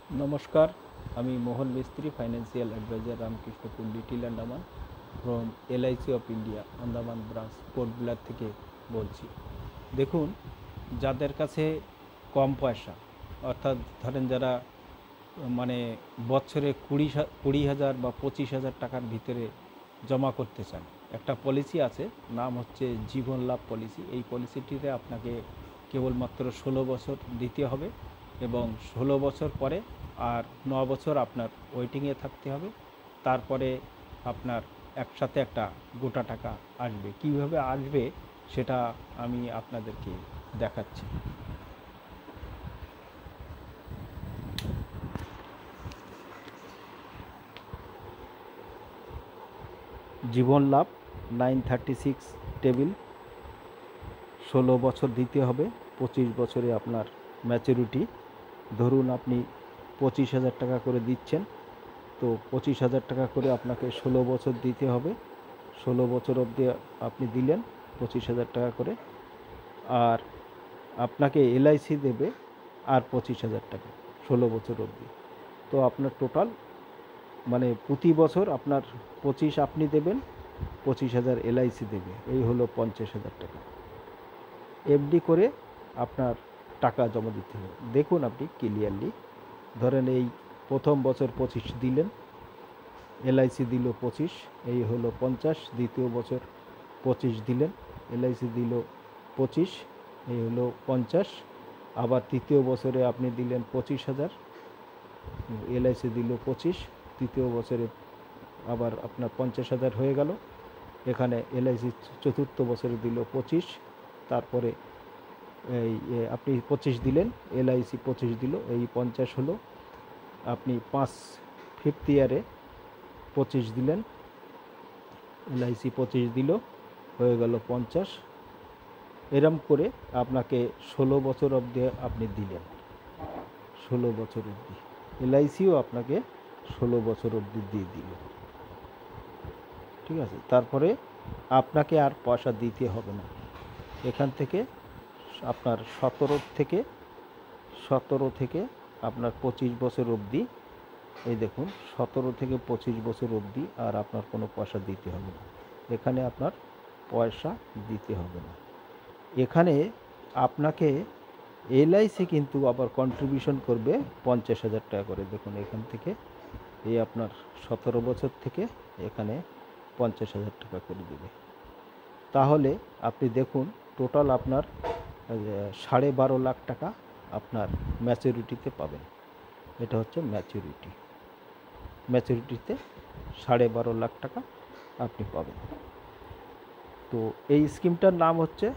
নমস্কার, আমি Mohan Mistri, financial advisor, Ramkrishnapur little Andaman from LIC of India Andaman branch Port Blair থেকে বলছি। দেখুন, যাদের কাছে কম পয়সা, অর্থাৎ ধরেন যারা মানে বছরে 20,000 বা 25,000 টাকার ভিতরে জমা করতে চান, একটা পলিসি আছে, নাম হচ্ছে জীবন লাভ পলিসি। এই পলিসিটিতে আপনাকে কেবলমাত্র 16 বছর দিতে হবে এবং 16 বছর পরে আর 9 বছর আপনার ওয়েটিংয়ে থাকতে হবে। তারপরে আপনার একসাথে একটা গোটা টাকা আসবে। কিভাবে আসবে সেটা আমি আপনাদেরকে দেখাচ্ছি। জীবন লাভ 936 টেবিল, 16 বছর দিতে হবে, 25 বছরে আপনার ম্যাচুরিটি। ধরুন আপনি 25,000 টাকা করে দিচ্ছেন, তো 25,000 টাকা করে আপনাকে 16 বছর দিতে হবে। 16 বছর অবধি আপনি দিলেন 25,000 টাকা করে, আর আপনাকে এলআইসি দেবে আর 25,000 টাকা 16 বছর অবধি। তো আপনার টোটাল মানে প্রতি বছর আপনার 25 আপনি দেবেন, 25,000 এলআইসি দেবে, এই হলো 50,000 টাকা। এফডি করে আপনার টাকা জমা দিতে হবে। দেখুন আপনি ক্লিয়ারলি, ধরেন এই প্রথম বছর 25 দিলেন, এলআইসি দিল 25, এই হলো 50। দ্বিতীয় বছর 25 দিলেন, এলআইসি দিল 25, এই হলো 50। আবার তৃতীয় বছরে আপনি দিলেন 25,000, এলআইসি দিল 25, তৃতীয় বছরে আবার আপনার 50,000 হয়ে গেল। এখানে এলআইসি চতুর্থ বছরে দিল 25, তারপরে এই আপনি 25 দিলেন, এলআইসি 25 দিল, এই 50 হলো। আপনি ফিফথ ইয়ারে 25 দিলেন, এলআইসি 25 দিল, হয়ে গেল 50। এরম করে আপনাকে 16 বছর অবধি আপনি দিলেন, 16 বছর অবধি এলআইসিও আপনাকে 16 বছর অবধি দিয়ে দিল। ঠিক আছে, তারপরে আপনাকে আর পয়সা দিতে হবে না। এখান থেকে আপনার 17 থেকে আপনার 25 বছর অবধি, এই দেখুন 17 থেকে 25 বছর অবধি আর আপনার কোনো পয়সা দিতে হবে না। এখানে আপনার পয়সা দিতে হবে না। এখানে আপনাকে এলআইসি কিন্তু আবার কন্ট্রিবিউশন করবে 50,000 টাকা করে। দেখুন এখান থেকে এই আপনার 17 বছর থেকে এখানে 50,000 টাকা করে দেবে। তাহলে আপনি দেখুন টোটাল আপনার 12.5 লাখ টাকা আপনার ম্যাচুরিটিতে পাবেন। এটা হচ্ছে ম্যাচুরিটিতে 12.5 লাখ টাকা আপনি পাবেন। তো এই স্কিমটার নাম হচ্ছে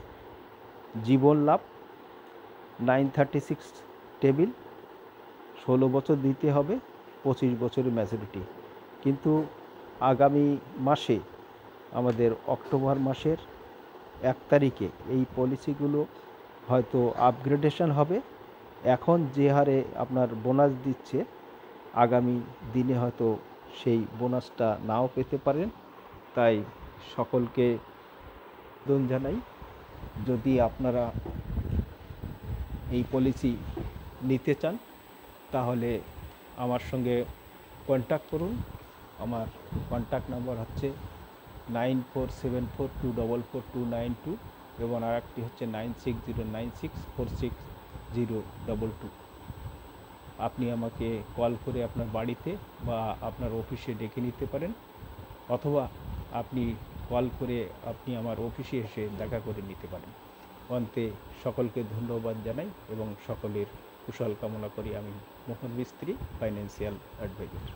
জীবন লাভ 936 টেবিল, 16 বছর দিতে হবে, 25 বছরের ম্যাচুরিটি। কিন্তু আগামী মাসে আমাদের অক্টোবর মাসের 1 তারিখে এই পলিসিগুলো হয়তো আপগ্রেডেশন হবে। এখন যে হারে আপনার বোনাস দিচ্ছে, আগামী দিনে হয়তো সেই বোনাসটা নাও পেতে পারেন। তাই সকলকে আবেদন জানাই, যদি আপনারা এই পলিসি নিতে চান তাহলে আমার সঙ্গে কন্ট্যাক্ট করুন। আমার কন্ট্যাক্ট নাম্বার হচ্ছে 9474244292 এবং আর একটি হচ্ছে 9609646022। আপনি আমাকে কল করে আপনার বাড়িতে বা আপনার অফিসে ডেকে নিতে পারেন, অথবা আপনি কল করে আপনি আমার অফিসে এসে দেখা করে নিতে পারেন। অন্তে সকলকে ধন্যবাদ জানাই এবং সকলের কুশল কামনা করি। আমি মোহন মিস্ত্রি, ফাইন্যান্সিয়াল অ্যাডভাইজার।